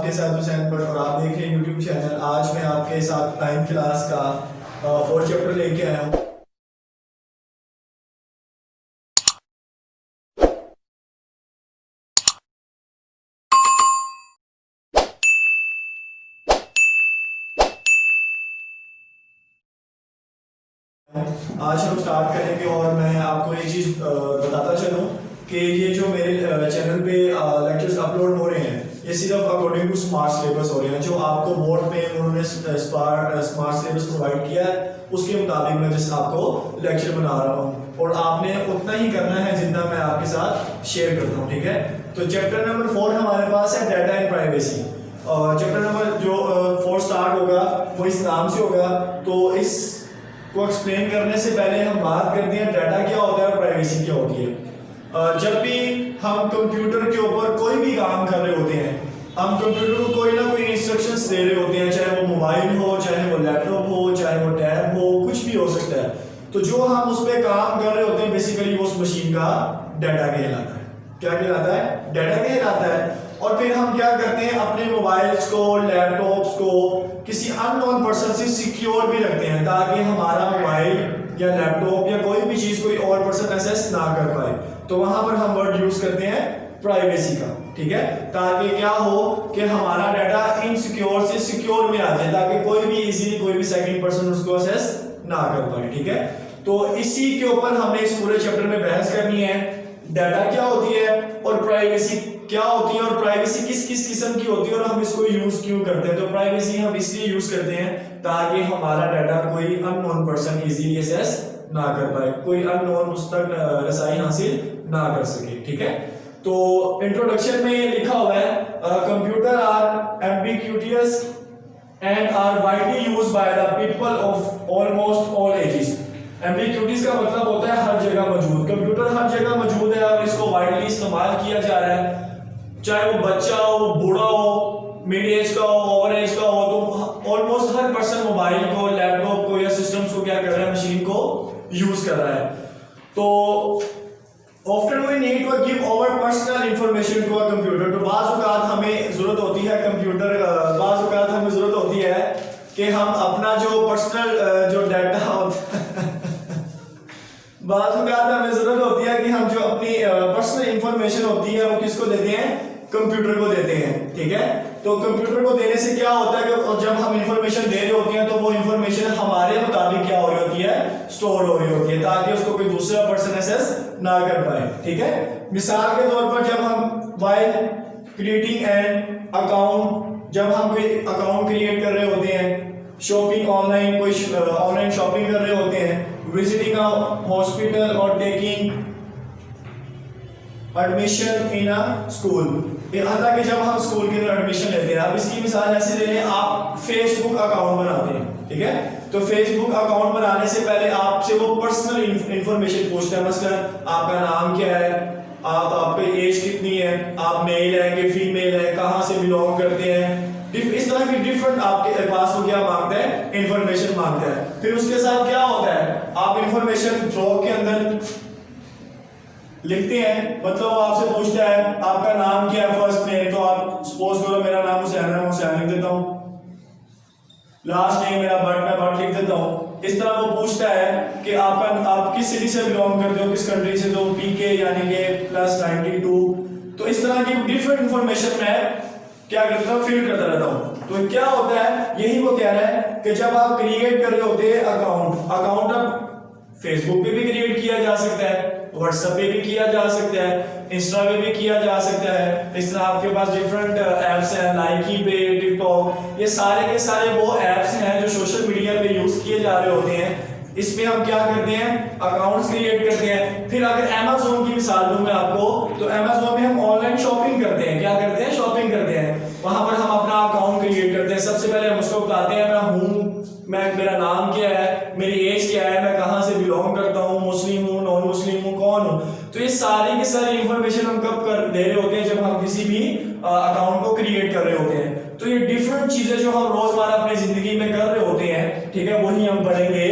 आपके साथ हुसैन भट्ट और आप देख रहे हैं यूट्यूब चैनल। आज मैं आपके साथ 9th क्लास का 4th चैप्टर लेके आया हूँ। आज हम स्टार्ट करेंगे और मैं आपको एक चीज़ बताता चलूँ कि ये जो मेरे चैनल पे लेक्चर्स अपलोड हो रहे हैं ये सिर्फ अकॉर्डिंग टू स्मार्ट सिलेबस हो रहे हैं। जो आपको बोर्ड पे उन्होंने स्मार्ट सिलेबस प्रोवाइड किया है उसके मुताबिक मैं जैसे आपको लेक्चर बना रहा हूँ और आपने उतना ही करना है जितना मैं आपके साथ शेयर करता हूँ, ठीक है। तो चैप्टर नंबर 4 हमारे पास है data and privacy. Chapter number जो 4 स्टार्ट होगा वो इस नाम से होगा। तो इस को एक्सप्लेन करने से पहले हम बात करते हैं डाटा क्या होता है और प्राइवेसी क्या होती है। जब भी हम कंप्यूटर के ऊपर कोई भी काम कर रहे होते हैं, हम कंप्यूटर को कोई ना कोई इंस्ट्रक्शंस दे रहे होते हैं, चाहे वो मोबाइल हो, चाहे वो लैपटॉप हो, चाहे वो टैब हो, कुछ भी हो सकता है। तो जो हम उस पर काम कर रहे होते हैं बेसिकली वो उस मशीन का डाटा कहलाता है। क्या कहलाता है? डाटा कहलाता है। और फिर हम क्या करते हैं, अपने मोबाइल्स को, लैपटॉप्स को किसी अननोन पर्सन से सिक्योर भी रखते हैं ताकि हमारा मोबाइल या लैपटॉप या कोई भी चीज कोई और पर्सन एक्सेस ना कर पाए। तो वहां पर हम वर्ड यूज करते हैं प्राइवेसी का, ठीक है, ताकि क्या हो कि हमारा डाटा इनसिक्योर से सिक्योर में आ जाए ताकि कोई भी इजीली कोई भी सेकंड पर्सन उसको एक्सेस ना कर पाए, ठीक है। तो इसी के ऊपर हमने इस पूरे चैप्टर में बहस करनी है। डाटा क्या होती है और प्राइवेसी क्या होती है और प्राइवेसी किस किस किस्म की होती है और हम इसको यूज क्यों करते हैं। तो प्राइवेसी हम इसलिए यूज करते हैं ताकि हमारा डाटा कोई अननोन पर्सन इजीली एक्सेस ना कर पाए, कोई अननोन उस तक रसाई हासिल ना कर सके, ठीक है। तो इंट्रोडक्शन में लिखा हुआ है computer are ambiguous and are widely used by the people of almost all ages. Ambiguous का मतलब होता है हर जगह मौजूद। कंप्यूटर हर जगह मौजूद है और इसको वाइडली इस्तेमाल किया जा रहा है, चाहे वो बच्चा हो, बूढ़ा हो, मिड एज का हो, ओवर एज का हो। तो ऑलमोस्ट हर पर्सन मोबाइल को, लैपटॉप को या सिस्टम्स को क्या कर रहा है, मशीन को यूज कर रहा है। तो often we need to give our personal information to a computer. तो बाज़ औक़ात हमें जरूरत होती है बाज़ औक़ात हमें जरूरत होती है कि हम अपना जो पर्सनल जो डाटा होता बात हमें जरूरत होती है कि हम जो अपनी पर्सनल इंफॉर्मेशन होती है वो किसको देते हैं, कंप्यूटर को देते हैं, ठीक है। तो कंप्यूटर को देने से क्या होता है कि जब हम इंफॉर्मेशन दे रहे होते हैं तो वो इंफॉर्मेशन हमारे मुताबिक क्या हो रही होती है, स्टोर हो रही होती है ताकि उसको कोई दूसरा पर्सन एक्सेस ना कर पाए, ठीक है। मिसाल के तौर पर जब हम वाइल क्रिएटिंग एन अकाउंट, जब हम कोई अकाउंट क्रिएट कर रहे होते हैं, शॉपिंग ऑनलाइन, कोई ऑनलाइन शॉपिंग कर रहे होते हैं, विजिटिंग अ हॉस्पिटल और taking admission in a school. यहाँ तक कि जब हम स्कूल के अंदर एडमिशन लेते हैं, अब इसकी मिसाल ऐसे ले लें, आप फेसबुक अकाउंट बनाते हैं, ठीक है। तो फेसबुक अकाउंट बनाने से पहले आपसे वो पर्सनल इंफॉर्मेशन पूछता है, मसलन आपका नाम क्या है, आपकी एज कितनी है, आप मेल है कि फीमेल है, कहाँ से बिलोंग करते हैं, इस तरह की डिफरेंट आपके पास वो क्या मांगता है, इंफॉर्मेशन मांगता है। फिर उसके साथ क्या होता है, आप इंफॉर्मेशन ड्रॉप के अंदर लिखते हैं, मतलब वो आपसे पूछता है आपका नाम क्या है, फर्स्ट नेम। तो आप सपोज करो मेरा नाम हुसैन है, हुसैन लिख देता हूँ, लास्ट नेम मेरा भट्ट, मैं भट्ट लिख देता हूँ। इस तरह वो पूछता है कि आप किस सिटी से बिलोंग करते हो, किस कंट्री से, तो पीके यानी कि +92। तो इस तरह की डिफरेंट इंफॉर्मेशन मैं क्या करता हूँ, फिल करता रहता हूँ। तो क्या होता है, यही वो कह रहा है कि जब आप क्रिएट कर रहे होते हैं अकाउंट अब फेसबुक पे भी क्रिएट किया जा सकता है, व्हाट्सएप पे भी किया जा सकता है, इंस्टा पे भी किया जा सकता है। इस तरह आपके पास डिफरेंट एप्स हैं, लाइकी पे, टिकटॉक, ये सारे के सारे वो एप्स हैं जो सोशल मीडिया पे यूज किए जा रहे होते हैं। इसमें हम क्या करते हैं, अकाउंट्स क्रिएट करते हैं। फिर अगर अमेज़न की मिसाल दूं मैं आपको, तो अमेज़न में हम ऑनलाइन शॉपिंग करते हैं, क्या करते हैं, शॉपिंग करते हैं। वहां पर हम अपना अकाउंट क्रिएट करते हैं। सबसे पहले हम उसको बताते हैं मैं मेरा नाम क्या है, मेरी एज क्या है, मैं कहां से बिलोंग करता हूं, मुस्लिम हूं, नॉन मुस्लिम हूं, कौन हूं। तो ये सारी की सारी इंफॉर्मेशन हम कब कर दे रहे होते हैं, जब हम किसी भी अकाउंट को क्रिएट कर रहे होते हैं। तो ये डिफरेंट चीजें जो हम रोजमर्रा अपनी जिंदगी में कर रहे होते हैं, ठीक है, वही हम पढ़ेंगे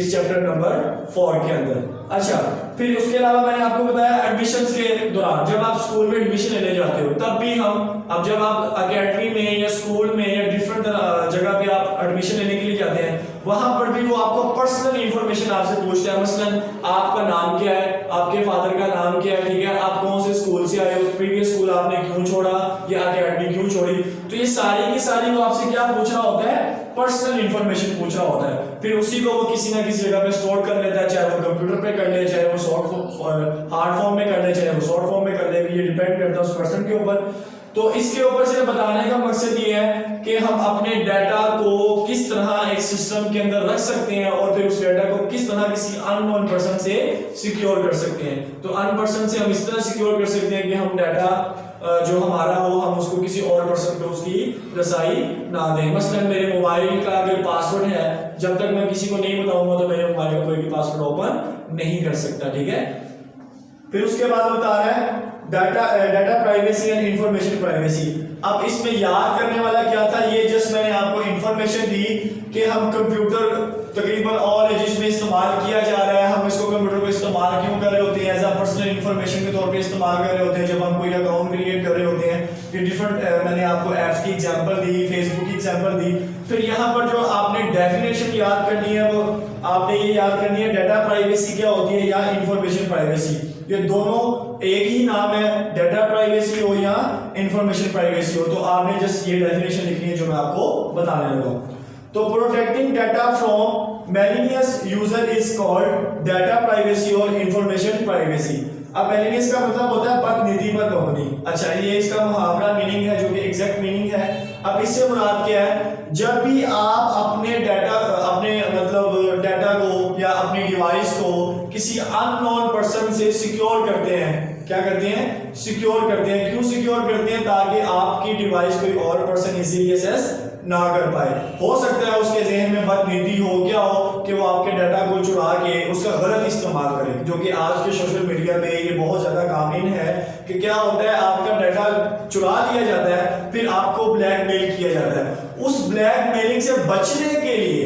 इस चैप्टर नंबर 4 के अंदर। अच्छा, फिर उसके अलावा मैंने आपको बताया एडमिशंस के दौरान जब आप स्कूल में एडमिशन लेने जाते हो तब भी अब जब आप अकेडमी में या स्कूल में या डिफरेंट जगह पे आप एडमिशन लेने के लिए जाते हैं, वहां पर भी वो आपको पर्सनल इंफॉर्मेशन आपसे पूछते हैं। मसलन आपका नाम क्या है, आपके फादर का नाम क्या है, ठीक है, आप कौन से स्कूल से आए हो, प्रीवियस स्कूल आपने क्यों छोड़ा या अकेडमी क्यों छोड़ी, तो ये सारी की सारी वो आपसे क्या पूछ रहा होता है, पर्सनल इंफॉर्मेशन पूछ रहा होता है। फिर उसी को वो किसी ना किसी जगह पे स्टोर कर लेता है, चाहे वो कंप्यूटर पे कर ले, चाहे वो हार्ड फॉर्म में कर ले, चाहे वो शॉर्ट फॉर्म में कर ले, ये डिपेंड करता है उस पर्सन के ऊपर। तो इसके ऊपर से बताने का मकसद ये है कि हम अपने डाटा को किस तरह एक सिस्टम के अंदर रख सकते हैं और फिर उस डाटा को किस तरह किसी अननोन पर्सन से सिक्योर कर सकते हैं। तो अन पर्सन से हम इस तरह सिक्योर कर सकते हैं कि हम डाटा जो हमारा हो हम उसको किसी और पर्सन को उसकी रसाई ना दें। मसलन मेरे मोबाइल का अगर पासवर्ड है, जब तक मैं किसी को नहीं बताऊंगा तो मेरे मोबाइल का कोई भी पासवर्ड ओपन नहीं कर सकता, ठीक है। फिर उसके बाद बता रहा है data privacy and information privacy. अब इसमें याद करने वाला क्या था, ये जस्ट मैंने आपको इंफॉर्मेशन दी कि हम कंप्यूटर तकरीबन ऑल एजेस में इस्तेमाल किया जा रहा है, हम इसको कंप्यूटर को इस्तेमाल क्यों कर रहे होते हैं, एज अ पर्सनल इंफॉर्मेशन के तौर पे इस्तेमाल कर रहे होते हैं जब हम कोई अकाउंट क्रिएट कर रहे होते हैं। ये डिफरेंट मैंने आपको ऐप्स की एग्जांपल दी, फेसबुक की एग्जांपल दी। फिर यहाँ पर जो आपने डेफिनेशन याद करनी है वो आपने ये याद करनी है, डाटा प्राइवेसी क्या होती है या इंफॉर्मेशन प्राइवेसी। ये दोनों एक ही नाम है, डाटा प्राइवेसी हो या इंफॉर्मेशन प्राइवेसी हो। तो आपने जस्ट ये डेफिनेशन लिखनी है जो मैं आपको बताने लगा। तो protecting data from malicious user is called data privacy और इंफॉर्मेशन प्राइवेसी। अब मैलिनियस का मतलब होता है बदनीति पर कंपनी। अच्छा, ये इसका मुहावरा मीनिंग है जो कि एग्जैक्ट मीनिंग है। अब इससे मुराद क्या है, जब भी आप अपने डाटा को या अपनी डिवाइस को किसी अननोन पर्सन से सिक्योर करते हैं, क्या करते हैं, सिक्योर करते हैं। क्यों सिक्योर करते हैं, ताकि आपकी डिवाइस कोई और पर्सन इजीली एक्सेस ना कर पाए। हो सकता है उसके जहन में बदनीति हो, क्या हो कि वो आपके डाटा को चुरा के उसका गलत इस्तेमाल करे, जो कि आज के सोशल मीडिया पे ये बहुत ज्यादा कामयाब है कि क्या होता है आपका डाटा चुरा लिया जाता है, फिर आपको ब्लैकमेल किया जाता है। उस ब्लैकमेलिंग से बचने के लिए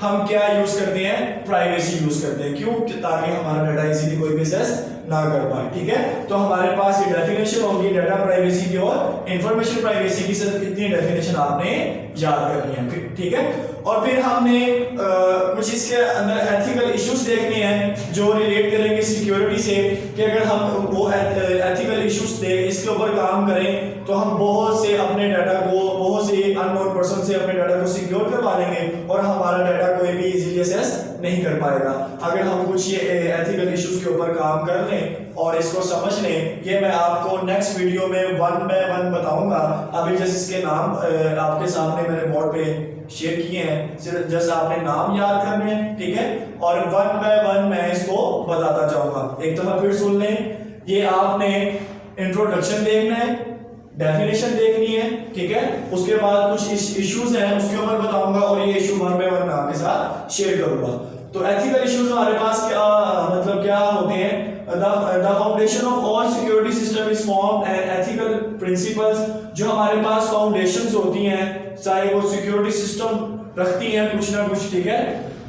हम क्या यूज करते हैं, प्राइवेसी यूज करते हैं। क्यों, ताकि हमारा डाटा इजीली कोई भी एक्सेस ना कर पाए, ठीक है। तो हमारे पास ये डेफिनेशन होगी डाटा प्राइवेसी की और इंफॉर्मेशन प्राइवेसी की। सिर्फ इतनी डेफिनेशन आपने याद करनी है, ठीक है। और फिर हमने कुछ इसके अंदर एथिकल इश्यूज देखने हैं जो रिलेट करेंगे सिक्योरिटी से, कि अगर हम वो एथिकल इश्यूज देख इसके ऊपर काम करें तो हम बहुत से अपने डाटा को, बहुत से अननोन पर्सन से अपने डाटा को सिक्योर करवा लेंगे और हमारा डाटा कोई भी इजीली एक्सेस नहीं कर पाएगा। अगर हम कुछ ये एथिकल इश्यूज के ऊपर काम कर लें और इसको समझ लें, ये मैं आपको नेक्स्ट वीडियो में 1 बाय 1 बताऊंगा। अभी जैसे इसके नाम आपके सामने मैंने बोर्ड पे शेयर किए हैं, सिर्फ जस्ट आपने नाम याद करने हैं, ठीक है, और 1 बाय 1 मैं इसको बताता जाऊंगा। एक दफा फिर सुन लें, ये आपने इंट्रोडक्शन देखना है, डेफिनेशन देखनी है, ठीक है, उसके बाद कुछ इश्यूज हैं उसके ऊपर बताऊंगा और ये इशू 1 बाय 1 मैं आपके साथ शेयर करूंगा। तो एथिकल इश्यूज हमारे पास क्या मतलब क्या होते हैं, the foundation of all security system is formed and ethical principles। जो हमारे पास फाउंडेशंस होती हैं, चाहे वो सिक्योरिटी सिस्टम रखती हैं कुछ ना कुछ, ठीक है,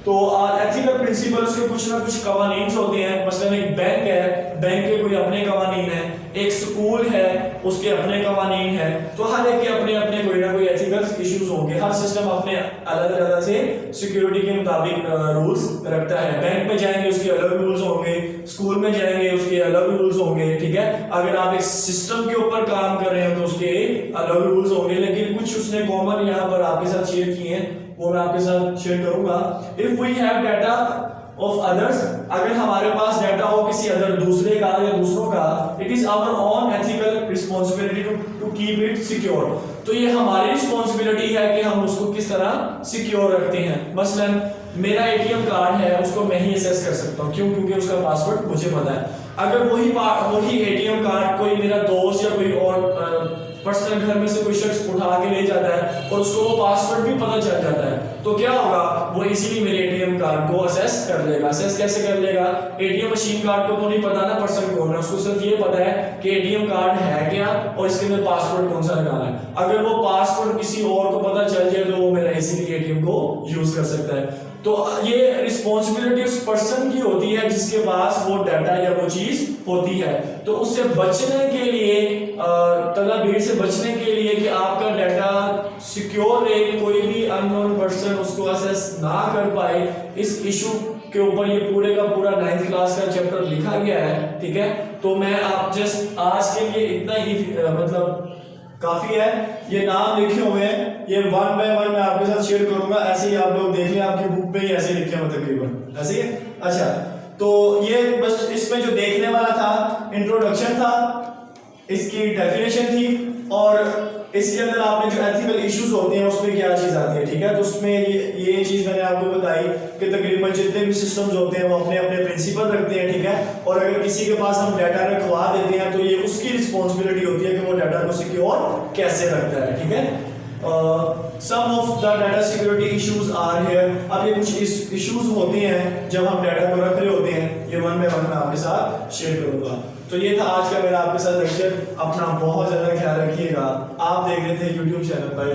तो एथिकल प्रिंसिपल्स के कुछ ना कुछ कवानीन होते हैं। मसलन एक बैंक है, बैंक के कोई अपने कवानीन है, एक स्कूल है उसके अपने कवानीन है, तो हर एक के अपने अपने कोई ना कोई एथिकल इश्यूज होंगे। हर सिस्टम अपने अलग अलग से सिक्योरिटी के मुताबिक रूल्स रखता है। बैंक में जाएंगे उसके अलग रूल्स होंगे, स्कूल में जाएंगे उसके अलग रूल्स होंगे, ठीक है। अगर आप एक सिस्टम के ऊपर काम कर रहे हैं तो उसके अलग रूल्स होंगे, लेकिन कुछ उसने कॉमन यहाँ पर आपके साथ शेयर किए हैं वो मैं आपके साथ शेयर करूंगा। If we have data of others, अगर हमारे पास डाटा हो किसी अदर दूसरे का या दूसरों का, it is our own ethical responsibility to keep it secure. तो ये हमारी रिस्पांसिबिलिटी है कि हम उसको किस तरह सिक्योर रखते हैं। मसलन मेरा एटीएम कार्ड है, उसको मैं ही एक्सेस कर सकता हूँ, क्यों, क्योंकि उसका पासवर्ड मुझे पता है। अगर वही एटीएम कार्ड कोई मेरा दोस्त या कोई और पर्सनल घर में से कोई शख्स उठा के ले जाता है और उसको वो पासवर्ड भी पता चल जाता है, तो क्या होगा, वो इजीली मेरे एटीएम कार्ड को एक्सेस कर लेगा। एक्सेस कैसे कर लेगा, एटीएम मशीन कार्ड को तो नहीं पता ना पर्सन कौन है, उसको सिर्फ ये पता है कि एटीएम कार्ड है क्या और इसके अंदर पासवर्ड कौन सा लगाना है। अगर वो पासवर्ड किसी और को पता चल जाए तो वो मेरा इजीली एटीएम को यूज कर सकता है। तो ये रिस्पॉन्सिबिलिटी उस पर्सन की होती है जिसके पास वो डाटा या वो चीज होती है। तो उससे बचने के लिए तला भीड़ से बचने के लिए कि आपका डाटा सिक्योर रहे, कोई भी अननोन पर्सन उसको एक्सेस ना कर पाए, इस इशू के ऊपर ये पूरे का पूरा 9th क्लास का चैप्टर लिखा गया है। ठीक है, तो मैं आप जस्ट आज के लिए इतना ही मतलब काफी है। ये नाम लिखे हुए हैं, ये 1 बाय 1 मैं आपके साथ शेयर करूंगा, ऐसे ही आप लोग देख लें, आपकी बुक पे ही ऐसे लिखे हुए तकरीबन ऐसे ही। अच्छा, तो ये बस इसमें जो देखने वाला था इंट्रोडक्शन था, इसकी डेफिनेशन थी, और इसके अंदर आपने जो एथिकल इश्यूज होते हैं उसमें क्या चीज आती है। ठीक है, तो उसमें ये चीज मैंने आपको बताई कि तकरीबन जितने भी सिस्टम्स होते हैं वो अपने अपने प्रिंसिपल रखते हैं। ठीक है, और अगर किसी के पास हम डाटा रखवा देते हैं तो ये उसकी रिस्पॉन्सिबिलिटी होती है कि वो डाटा को सिक्योर कैसे रखता है। ठीक है, some of the data security issues are here. अब ये कुछ इश्यूज होते हैं जब हम डाटा को रख रहे होते हैं, ये 1 बाय 1 मैं आपके साथ शेयर करूंगा। तो ये था आज का मेरा आपके साथ लेक्चर। अपना बहुत ज्यादा ख्याल रखिएगा। आप देख रहे थे YouTube चैनल पर।